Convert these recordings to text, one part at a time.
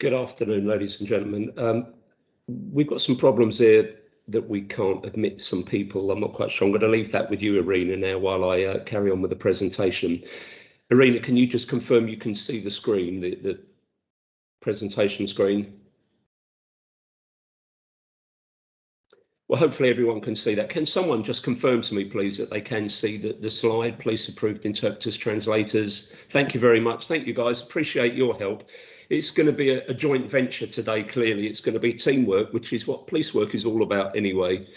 Good afternoon, ladies and gentlemen. We've got some problems here that we can't admit some people. I'm not quite sure. I'm going to leave that with you, Irina, now while I carry on with the presentation. Irina, can you just confirm you can see the screen, the presentation screen? Well, hopefully everyone can see that. Can someone just confirm to me, please, that they can see the slide, police approved interpreters, translators? Thank you very much. Thank you, guys. Appreciate your help. It's going to be a joint venture today, clearly. It's going to be teamwork, which is what police work is all about anyway.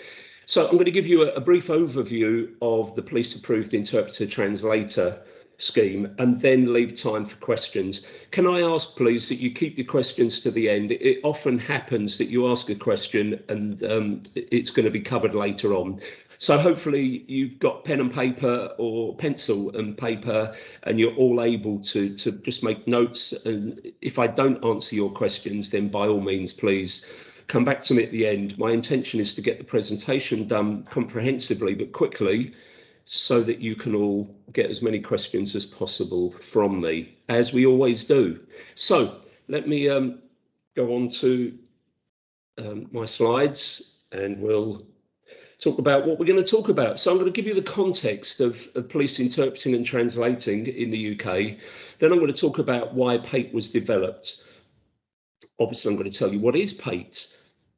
So I'm going to give you a brief overview of the police approved interpreter translator scheme and then leave time for questions. Can I ask, please, that you keep your questions to the end? It often happens that you ask a question and it's going to be covered later on. So hopefully you've got pen and paper or pencil and paper and you're all able to just make notes. And if I don't answer your questions, then by all means, please come back to me at the end. My intention is to get the presentation done comprehensively but quickly, so that you can all get as many questions as possible from me, as we always do. So let me go on to my slides and we'll talk about what we're going to talk about. So I'm going to give you the context of police interpreting and translating in the UK. Then I'm going to talk about why PATE was developed. Obviously, I'm going to tell you what is PATE.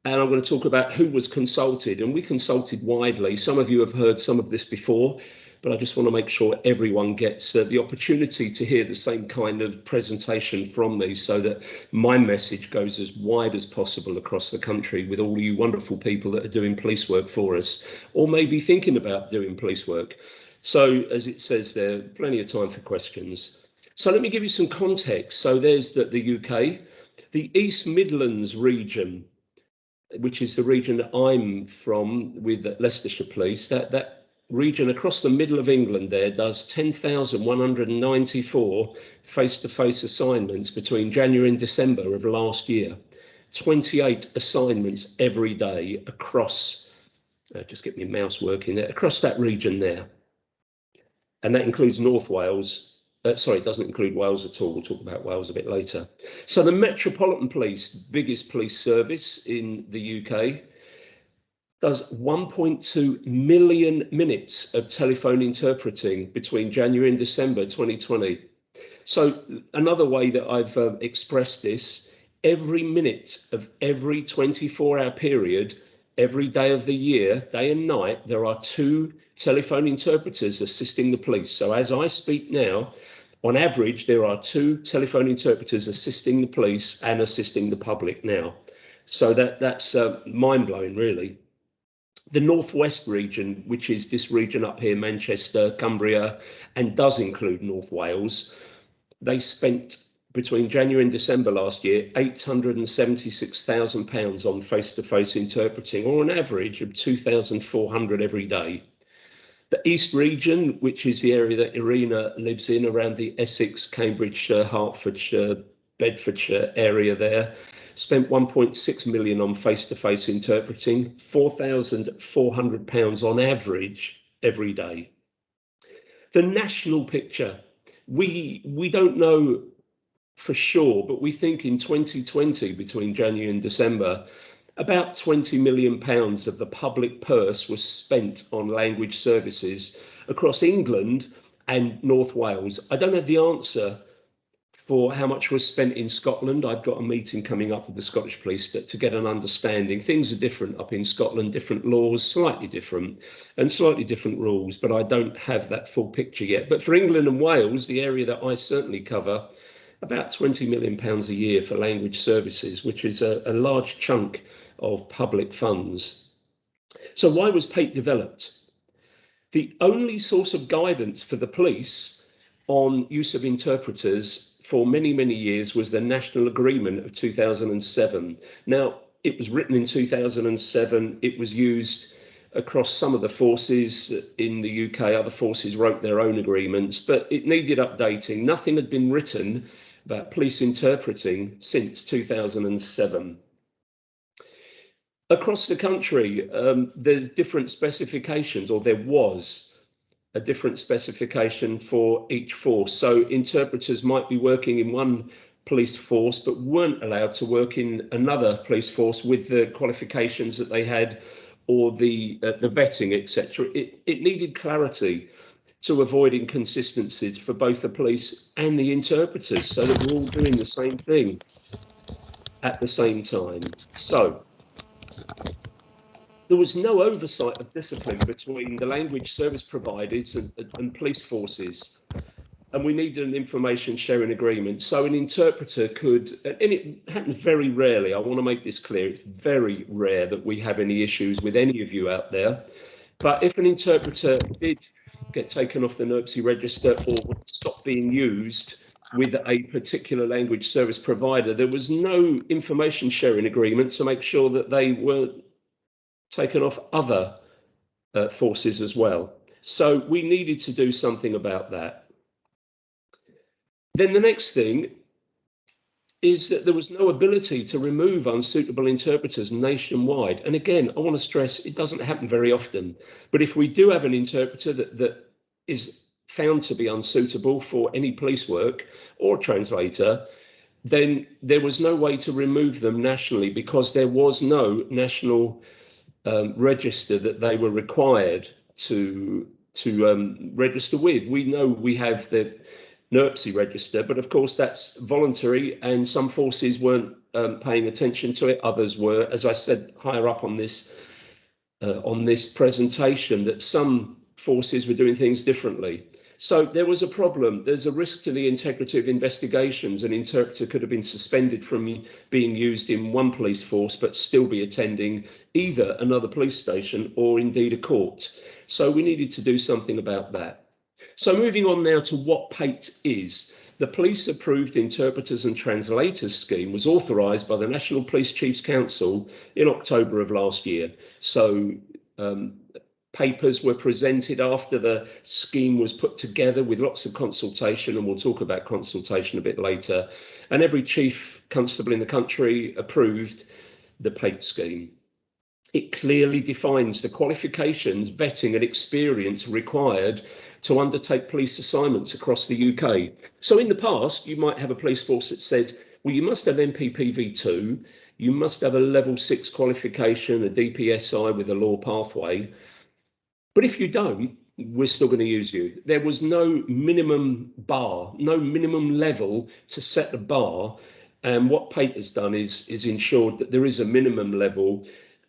And I'm going to talk about who was consulted, and we consulted widely. Some of you have heard some of this before, but I just want to make sure everyone gets the opportunity to hear the same kind of presentation from me, so that my message goes as wide as possible across the country with all you wonderful people that are doing police work for us, or maybe thinking about doing police work. So as it says there, plenty of time for questions. So let me give you some context. So there's the UK, the East Midlands region, which is the region that I'm from with Leicestershire Police. That region across the middle of England there does 10,194 face-to-face assignments between January and December of last year. 28 assignments every day across, just get my mouse working there, across that region there. And that includes North Wales. Sorry, it doesn't include Wales at all. We'll talk about Wales a bit later. So the Metropolitan Police, biggest police service in the UK, does 1.2 million minutes of telephone interpreting between January and December 2020. So another way that I've expressed this, every minute of every 24-hour period, every day of the year, day and night, there are 2 telephone interpreters assisting the police. So as I speak now, on average, there are 2 telephone interpreters assisting the police and assisting the public now. So that's mind-blowing, really. The Northwest region, which is this region up here, Manchester, Cumbria, and does include North Wales, they spent between January and December last year, £876,000 on face-to-face interpreting, or an average of 2,400 every day. The East region, which is the area that Irina lives in, around the Essex, Cambridgeshire, Hertfordshire, Bedfordshire area there, spent 1.6 million on face-to-face interpreting, £4,400 on average every day. The national picture, we don't know for sure, but we think in 2020, between January and December, about £20 million of the public purse was spent on language services across England and North Wales. I don't have the answer for how much was spent in Scotland. I've got a meeting coming up with the Scottish Police to get an understanding. Things are different up in Scotland, different laws, slightly different, and slightly different rules, but I don't have that full picture yet. But for England and Wales, the area that I certainly cover, about £20 million a year for language services, which is a large chunk of public funds. So why was PATE developed? The only source of guidance for the police on use of interpreters for many, many years was the National Agreement of 2007. Now, it was written in 2007. It was used across some of the forces in the UK. Other forces wrote their own agreements, but it needed updating. Nothing had been written about police interpreting since 2007. Across the country, there's different specifications, or there was a different specification for each force. So interpreters might be working in one police force but weren't allowed to work in another police force with the qualifications that they had or the vetting, etc. It needed clarity to avoid inconsistencies for both the police and the interpreters so that we're all doing the same thing at the same time. So there was no oversight of discipline between the language service providers and police forces. And we needed an information sharing agreement. So an interpreter could, and it happens very rarely, I want to make this clear, it's very rare that we have any issues with any of you out there. But if an interpreter did get taken off the NERPSI register or stop being used with a particular language service provider, there was no information sharing agreement to make sure that they weren't taken off other forces as well. So we needed to do something about that. Then the next thing is that there was no ability to remove unsuitable interpreters nationwide. And again, I want to stress it doesn't happen very often. But if we do have an interpreter that is found to be unsuitable for any police work or translator, then there was no way to remove them nationally because there was no national register that they were required to register with. We know we have the NERPSI register, but of course that's voluntary and some forces weren't paying attention to it. Others were, as I said higher up on this presentation, that some forces were doing things differently. So there was a problem. There's a risk to the integrity of investigations. An interpreter could have been suspended from being used in one police force, but still be attending either another police station or indeed a court. So we needed to do something about that. So moving on now to what PATE is. The Police Approved Interpreters and Translators Scheme was authorised by the National Police Chiefs Council in October of last year. So papers were presented after the scheme was put together with lots of consultation, and we'll talk about consultation a bit later. And every chief constable in the country approved the PATE scheme. It clearly defines the qualifications, vetting and experience required to undertake police assignments across the UK. So in the past, you might have a police force that said, well, you must have MPPV2, you must have a level 6 qualification, a DPSI with a law pathway. But if you don't, we're still going to use you. There was no minimum bar, no minimum level to set the bar. And what PATE has done is ensured that there is a minimum level.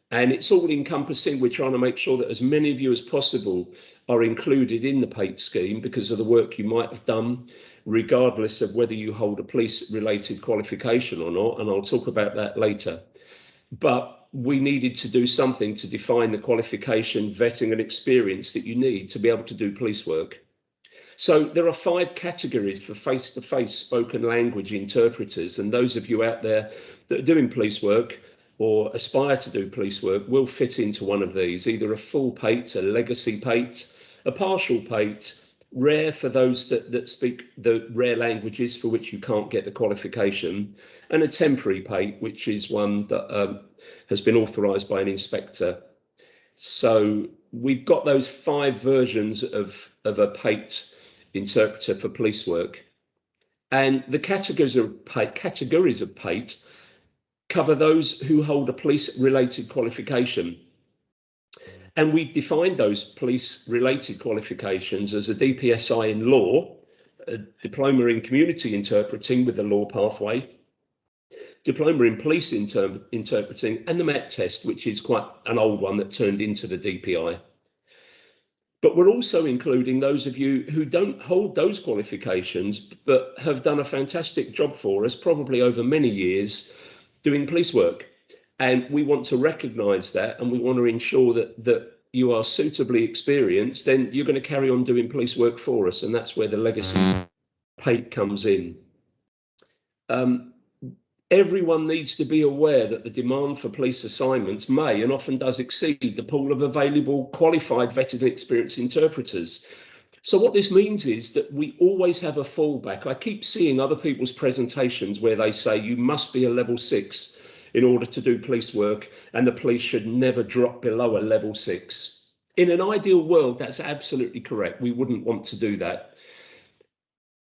And it's all encompassing. We're trying to make sure that as many of you as possible are included in the PATE scheme because of the work you might have done, regardless of whether you hold a police-related qualification or not. And I'll talk about that later. But we needed to do something to define the qualification, vetting and experience that you need to be able to do police work. So there are 5 categories for face-to-face spoken language interpreters. And those of you out there that are doing police work or aspire to do police work will fit into one of these, either a full PATE, a legacy PATE, a partial PATE, rare for those that speak the rare languages for which you can't get the qualification, and a temporary PATE, which is one that has been authorised by an inspector. So we've got those 5 versions of a PATE interpreter for police work. And the categories of PATE cover those who hold a police-related qualification. And we defined those police-related qualifications as a DPSI in law, a diploma in community interpreting with a law pathway, diploma in police interpreting, and the MET test, which is quite an old one that turned into the DPI. But we're also including those of you who don't hold those qualifications, but have done a fantastic job for us, probably over many years, doing police work. And we want to recognise that, and we want to ensure that you are suitably experienced, then you're going to carry on doing police work for us. And that's where the legacy PATE comes in. Everyone needs to be aware that the demand for police assignments may and often does exceed the pool of available qualified, vetted and experienced interpreters. So what this means is that we always have a fallback. I keep seeing other people's presentations where they say you must be a level 6 in order to do police work, and the police should never drop below a level 6. In an ideal world, that's absolutely correct. We wouldn't want to do that.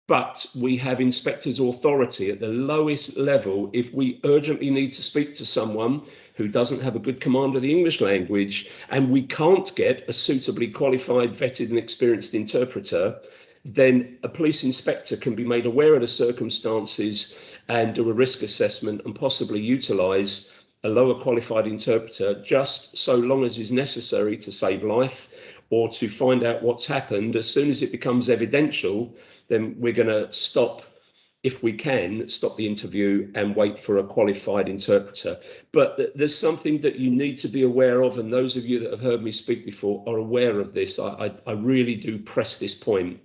but we have inspectors' authority at the lowest level. If we urgently need to speak to someone who doesn't have a good command of the English language, and we can't get a suitably qualified, vetted and experienced interpreter, then a police inspector can be made aware of the circumstances and do a risk assessment and possibly utilise a lower qualified interpreter, just so long as is necessary to save life or to find out what's happened. As soon as it becomes evidential, then we're going to stop, if we can, stop the interview and wait for a qualified interpreter. But there's something that you need to be aware of, and those of you that have heard me speak before are aware of this. I really do press this point.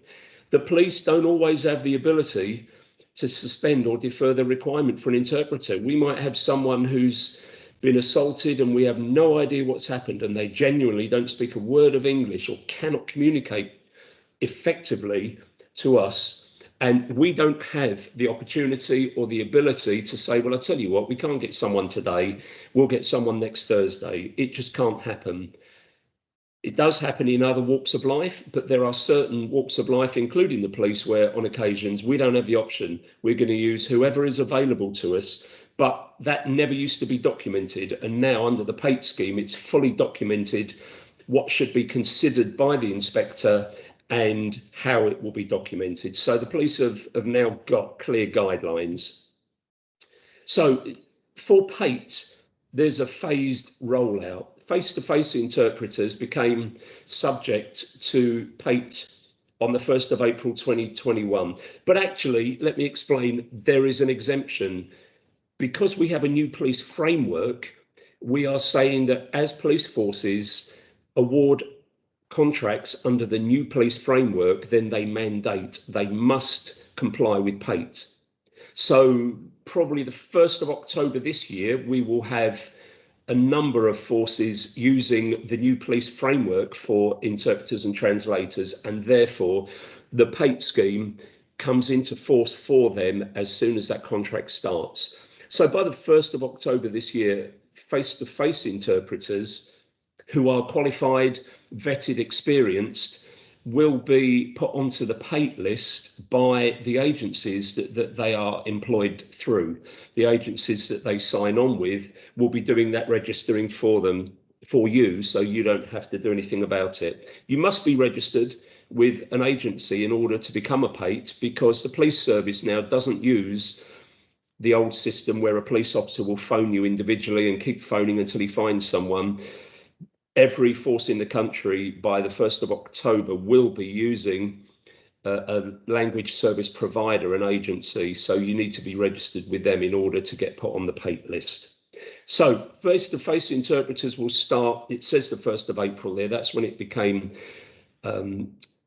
The police don't always have the ability to suspend or defer the requirement for an interpreter. We might have someone who's been assaulted and we have no idea what's happened, and they genuinely don't speak a word of English or cannot communicate effectively to us, and we don't have the opportunity or the ability to say, well, I tell you what, we can't get someone today, we'll get someone next Thursday. It just can't happen. It does happen in other walks of life, but there are certain walks of life, including the police, where on occasions we don't have the option. We're going to use whoever is available to us, but that never used to be documented, and now under the PATE scheme it's fully documented what should be considered by the inspector and how it will be documented. So the police have now got clear guidelines. So for PATE, there's a phased rollout. Face-to-face interpreters became subject to PATE on the 1st of April 2021. But actually, let me explain, there is an exemption. Because we have a new police framework, we are saying that as police forces award contracts under the new police framework, then they must comply with PATE. So probably the 1st of October this year, we will have a number of forces using the new police framework for interpreters and translators, and therefore the PATE scheme comes into force for them as soon as that contract starts. So by the 1st of October this year, face-to-face interpreters who are qualified, vetted, experienced, will be put onto the PATE list by the agencies that they are employed through. The agencies that they sign on with will be doing that registering for them, for you, so you don't have to do anything about it. You must be registered with an agency in order to become a PATE, because the police service now doesn't use the old system where a police officer will phone you individually and keep phoning until he finds someone. Every force in the country by the 1st of October will be using a language service provider, an agency, so you need to be registered with them in order to get put on the PATE list. So face-to-face interpreters will start, it says the 1st of April there, that's when it became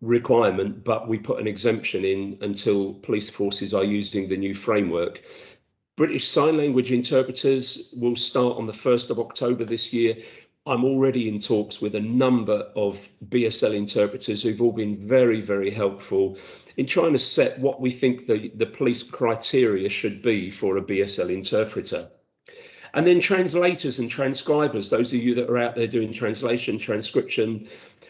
requirement, but we put an exemption in until police forces are using the new framework. British Sign Language interpreters will start on the 1st of October this year. I'm already in talks with a number of BSL interpreters who've all been very, very helpful in trying to set what we think the police criteria should be for a BSL interpreter. And then translators and transcribers, those of you that are out there doing translation, transcription,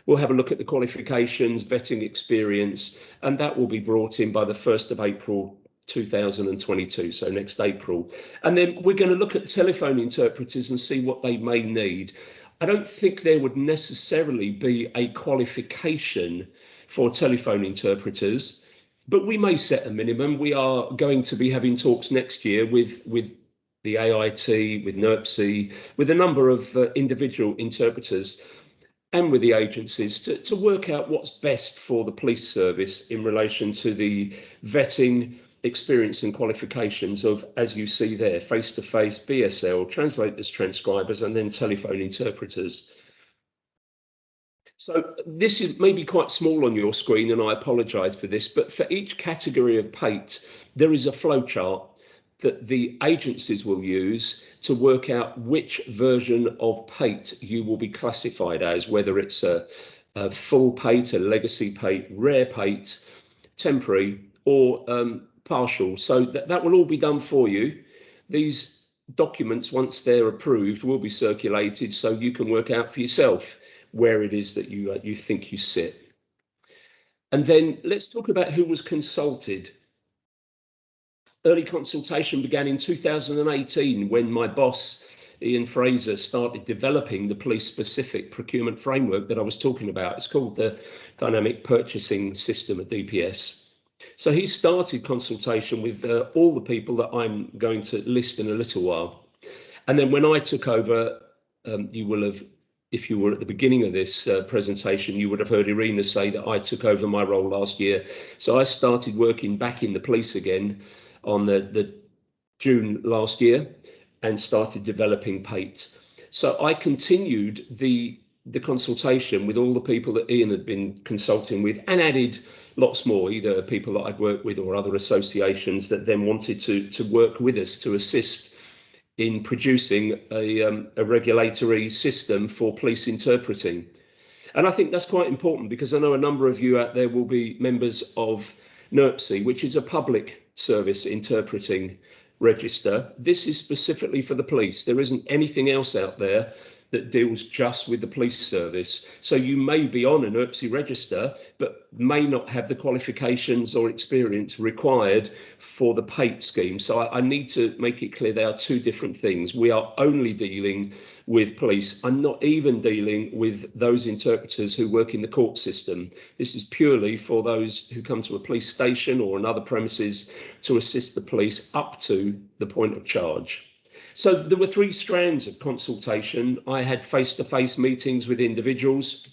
we'll have a look at the qualifications, vetting experience, and that will be brought in by the 1st of April 2022, so next April. And then we're going to look at telephone interpreters and see what they may need. I don't think there would necessarily be a qualification for telephone interpreters, but we may set a minimum. We are going to be having talks next year with the AIT, with NERPC, with a number of individual interpreters and with the agencies to work out what's best for the police service in relation to the vetting, experience and qualifications of, as you see there, face-to-face, BSL, translators, transcribers, and then telephone interpreters. So this is maybe quite small on your screen, and I apologise for this, but for each category of PATE, there is a flowchart that the agencies will use to work out which version of PATE you will be classified as, whether it's a full PATE, a legacy PATE, rare PATE, temporary, or partial. So that will all be done for you. These documents, once they're approved, will be circulated so you can work out for yourself where it is that you think you sit. And then let's talk about who was consulted. Early consultation began in 2018 when my boss, Ian Fraser, started developing the police-specific procurement framework that I was talking about. It's called the Dynamic Purchasing System, a DPS. So he started consultation with all the people that I'm going to list in a little while. And then when I took over, you will have, if you were at the beginning of this presentation, you would have heard Irina say that I took over my role last year. So I started working back in the police again on the June last year and started developing PATE. So I continued the consultation with all the people that Ian had been consulting with and added lots more, either people that I'd worked with or other associations that then wanted to work with us to assist in producing a regulatory system for police interpreting. And I think that's quite important because I know a number of you out there will be members of NERPC, which is a public service interpreting register. This is specifically for the police. There isn't anything else out there that deals just with the police service. So you may be on an NERPC register, but may not have the qualifications or experience required for the PATE scheme. So I need to make it clear they are two different things. We are only dealing with police. I'm not even dealing with those interpreters who work in the court system. This is purely for those who come to a police station or another premises to assist the police up to the point of charge. So there were three strands of consultation. I had face-to-face meetings with individuals.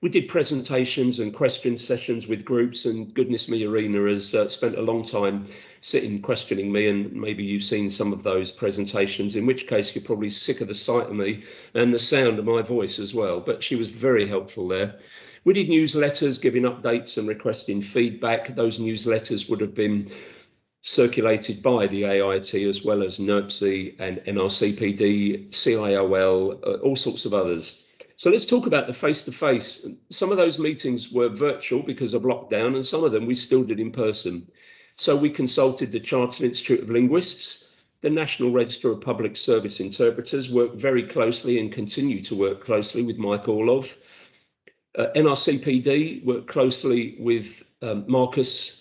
We did presentations and question sessions with groups, and goodness me, Irina has spent a long time sitting questioning me, and maybe you've seen some of those presentations, in which case you're probably sick of the sight of me and the sound of my voice as well, but she was very helpful there. We did newsletters giving updates and requesting feedback. Those newsletters would have been circulated by the AIT as well as NERPC and NRCPD, CIOL, all sorts of others. So let's talk about the face-to-face. Some of those meetings were virtual because of lockdown, and some of them we still did in person. So we consulted the Chartered Institute of Linguists, the National Register of Public Service Interpreters, worked very closely and continue to work closely with Mike Orlov. NRCPD worked closely with Marcus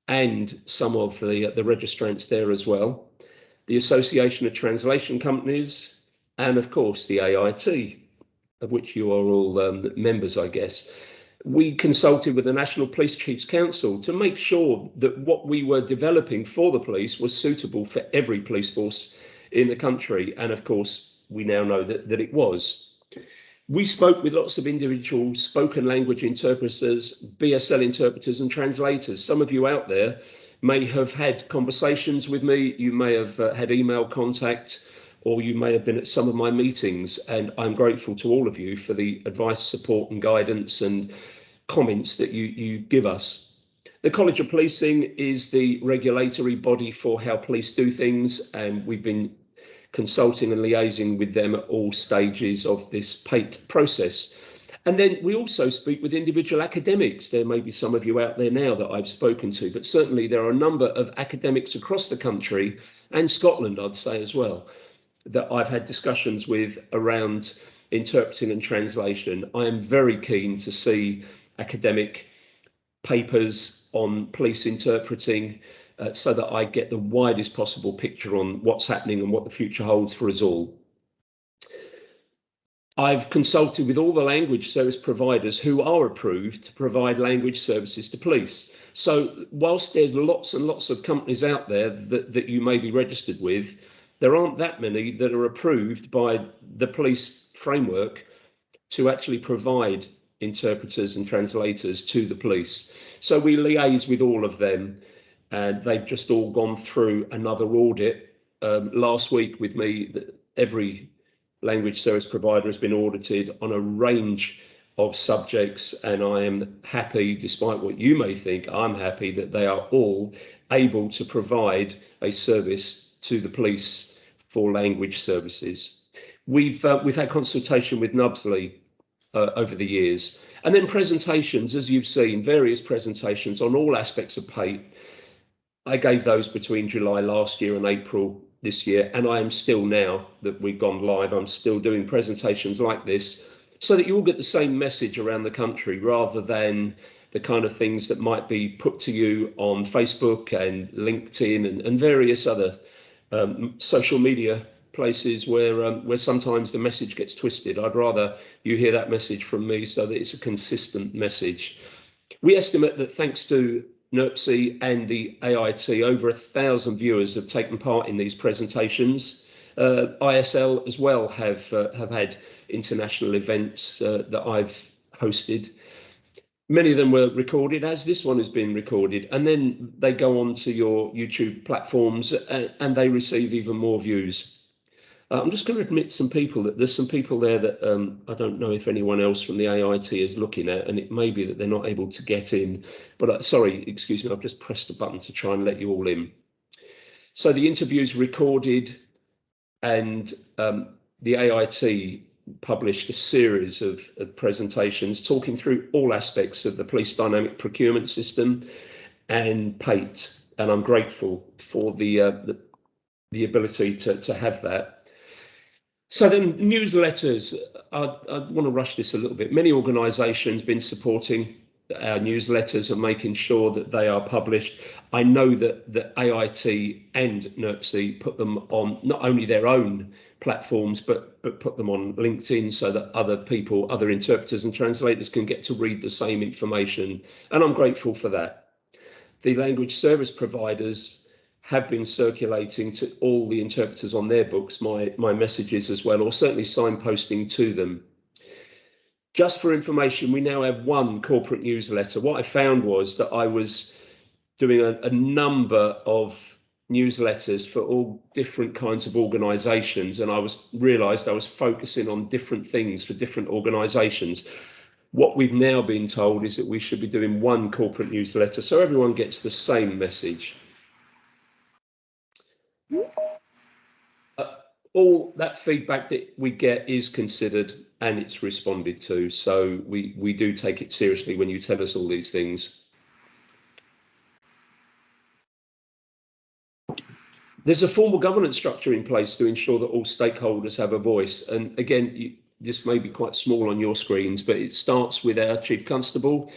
and some of the registrants there as well, the Association of Translation Companies, and of course the AIT, of which you are all members, I guess. We consulted with the National Police Chiefs Council to make sure that what we were developing for the police was suitable for every police force in the country, and of course we now know that it was. We spoke with lots of individual spoken language interpreters, BSL interpreters and translators. Some of you out there may have had conversations with me, you may have had email contact, or you may have been at some of my meetings, and I'm grateful to all of you for the advice, support and guidance and comments that you give us. The College of Policing is the regulatory body for how police do things, and we've been consulting and liaising with them at all stages of this PATE process. And then we also speak with individual academics. There may be some of you out there now that I've spoken to, but certainly there are a number of academics across the country and Scotland, I'd say as well, that I've had discussions with around interpreting and translation. I am very keen to see academic papers on police interpreting, so that I get the widest possible picture on what's happening and what the future holds for us all. I've consulted with all the language service providers who are approved to provide language services to police. So whilst there's lots and lots of companies out there that you may be registered with, there aren't that many that are approved by the police framework to actually provide interpreters and translators to the police. So we liaise with all of them, and they've just all gone through another audit last week with me. Every language service provider has been audited on a range of subjects, and I am happy, despite what you may think, I'm happy that they are all able to provide a service to the police for language services. We've had consultation with Nubsley over the years, and then presentations, as you've seen, various presentations on all aspects of PATE. I gave those between July last year and April this year, and I am still, now that we've gone live, I'm still doing presentations like this so that you all get the same message around the country, rather than the kind of things that might be put to you on Facebook and LinkedIn and various other social media places where sometimes the message gets twisted. I'd rather you hear that message from me so that it's a consistent message. We estimate that thanks to NERPC and the AIT, over 1,000 viewers have taken part in these presentations. ISL as well have had international events that I've hosted. Many of them were recorded, as this one has been recorded, and then they go on to your YouTube platforms and they receive even more views. I'm just going to admit some people that there's some people there that I don't know if anyone else from the AIT is looking at, and it may be that they're not able to get in. But sorry, excuse me, I've just pressed the button to try and let you all in. So the interview's recorded, and the AIT published a series of presentations talking through all aspects of the police dynamic procurement system and PATE, and I'm grateful for the ability to have that. So then newsletters, I want to rush this a little bit. Many organisations have been supporting our newsletters and making sure that they are published. I know that the AIT and NERPC put them on not only their own platforms, but put them on LinkedIn so that other people, other interpreters and translators can get to read the same information. And I'm grateful for that. The language service providers have been circulating to all the interpreters on their books my messages as well, or certainly signposting to them. Just for information, we now have one corporate newsletter. What I found was that I was doing a number of newsletters for all different kinds of organisations, and I realised I was focusing on different things for different organisations. What we've now been told is that we should be doing one corporate newsletter so everyone gets the same message. All that feedback that we get is considered and it's responded to. So we do take it seriously when you tell us all these things. There's a formal governance structure in place to ensure that all stakeholders have a voice. And again, this may be quite small on your screens, but it starts with our Chief Constable,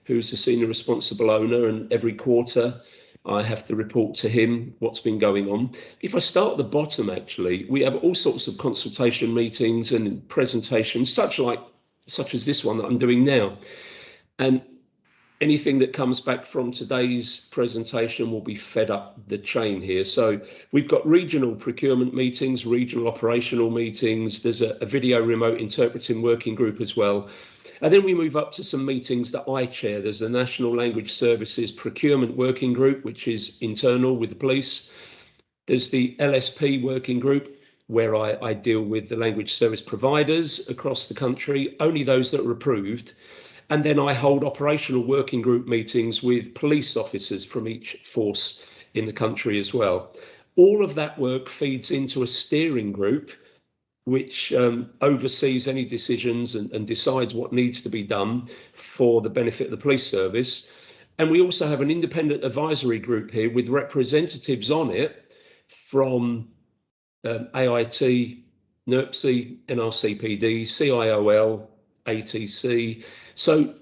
who's the senior responsible owner, and every quarter I have to report to him what's been going on. If I start at the bottom, actually, we have all sorts of consultation meetings and presentations, such as this one that I'm doing now. And anything that comes back from today's presentation will be fed up the chain here. So we've got regional procurement meetings, regional operational meetings. There's a video remote interpreting working group as well. And then we move up to some meetings that I chair. There's the National Language Services Procurement Working Group, which is internal with the police. There's the LSP working group, where I deal with the language service providers across the country, only those that are approved. And then I hold operational working group meetings with police officers from each force in the country as well. All of that work feeds into a steering group which oversees any decisions and decides what needs to be done for the benefit of the police service. And we also have an independent advisory group here with representatives on it from AIT, NERPC, NRCPD, CIOL, ATC. So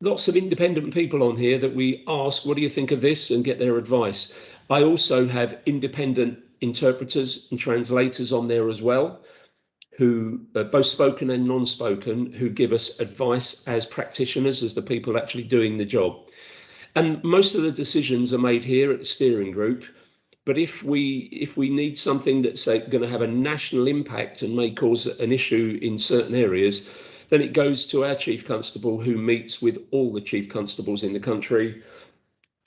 lots of independent people on here that we ask, what do you think of this, and get their advice. I also have independent interpreters and translators on there as well, who both spoken and non-spoken, who give us advice as practitioners, as the people actually doing the job. And most of the decisions are made here at the steering group. But if we need something that's going to have a national impact and may cause an issue in certain areas, then it goes to our Chief Constable, who meets with all the Chief Constables in the country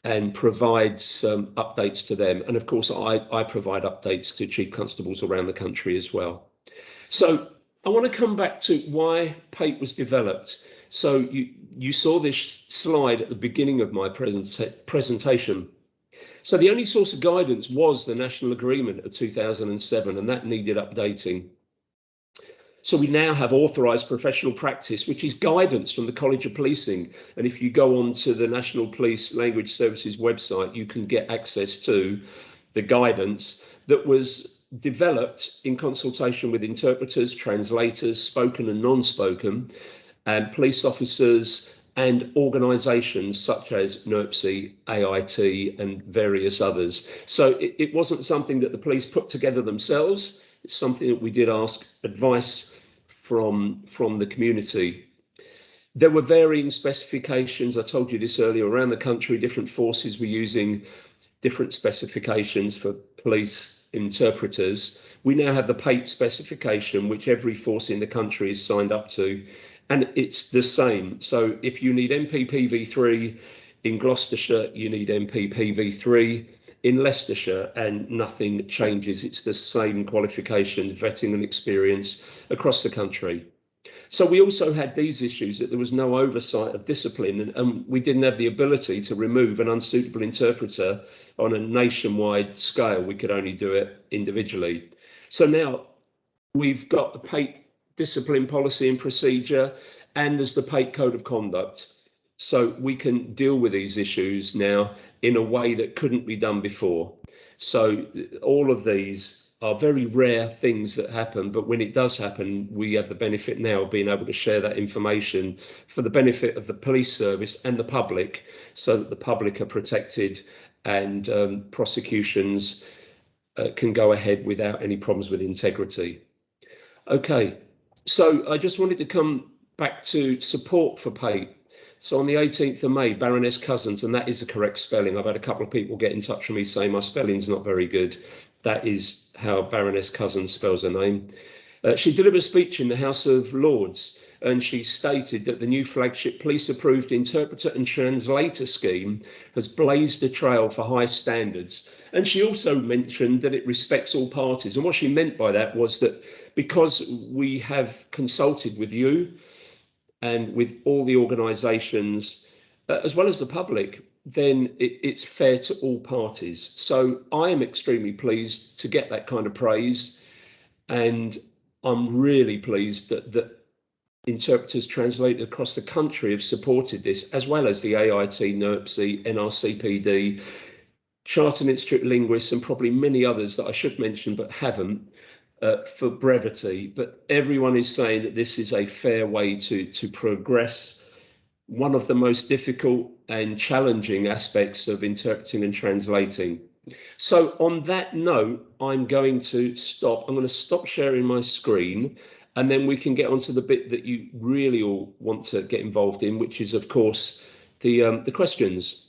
and provides updates to them. And of course, I provide updates to Chief Constables around the country as well. So I want to come back to why PATE was developed. So you saw this slide at the beginning of my presentation. So the only source of guidance was the National Agreement of 2007, and that needed updating. So we now have authorised professional practice, which is guidance from the College of Policing. And if you go on to the National Police Language Services website, you can get access to the guidance that was developed in consultation with interpreters, translators, spoken and non-spoken, and police officers and organisations such as NERPC, AIT and various others. So it wasn't something that the police put together themselves. It's something that we did ask advice from the community. There were varying specifications. I told you this earlier. Around the country, different forces were using different specifications for police interpreters. We now have the PATE specification, which every force in the country is signed up to, and it's the same. So if you need MPPV3 in Gloucestershire, you need MPPV3 in Leicestershire, and nothing changes. It's the same qualifications, vetting and experience across the country. So we also had these issues, that there was no oversight of discipline, and we didn't have the ability to remove an unsuitable interpreter on a nationwide scale. We could only do it individually. So now we've got the PATE discipline policy and procedure, and there's the PATE code of conduct. So we can deal with these issues now in a way that couldn't be done before. So all of these are very rare things that happen, but when it does happen, we have the benefit now of being able to share that information for the benefit of the police service and the public, so that the public are protected and prosecutions can go ahead without any problems with integrity. Okay, so I just wanted to come back to support for PATE. So on the 18th of May, Baroness Cousins, and that is the correct spelling. I've had a couple of people get in touch with me saying my spelling's not very good. That is how Baroness Cousins spells her name. She delivered a speech in the House of Lords, and she stated that the new flagship police-approved interpreter and translator scheme has blazed a trail for high standards. And she also mentioned that it respects all parties. And what she meant by that was that because we have consulted with you and with all the organisations, as well as the public, then it's fair to all parties. So I am extremely pleased to get that kind of praise, and I'm really pleased that interpreters, translators across the country have supported this, as well as the AIT, NERPC, NRCPD, Chartered Institute Linguists, and probably many others that I should mention but haven't. For brevity, but everyone is saying that this is a fair way to progress one of the most difficult and challenging aspects of interpreting and translating. So on that note, I'm going to stop. I'm going to stop sharing my screen, and then we can get onto the bit that you really all want to get involved in, which is, of course, the questions.